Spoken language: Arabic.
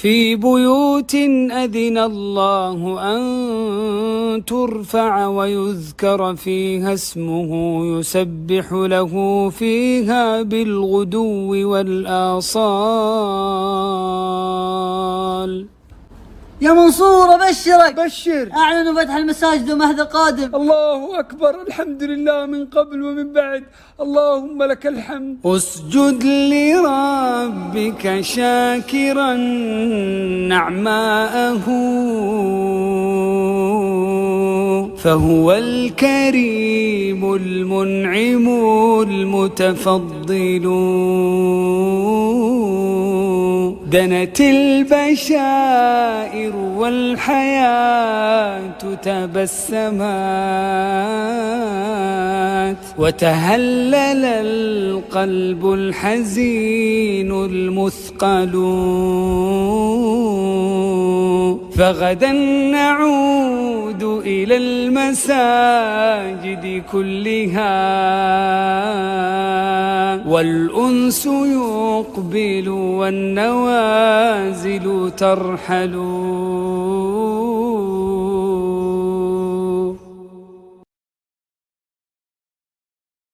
في بيوت أذن الله أن ترفع ويذكر فيها اسمه يسبح له فيها بالغدو والآصال. يا منصور أبشرك، بشر. أعلنوا فتح المساجد ومهد قادم. الله أكبر، الحمد لله من قبل ومن بعد، اللهم لك الحمد. اسجد لربك شاكرا نعماءه، فهو الكريم المنعم المتفضل. دنت البشائر والحياة تبسمات، وتهلل القلب الحزين المثقل. فغدا نعود إلى المساجد كلها، والأنس يقبل والنوازل ترحل.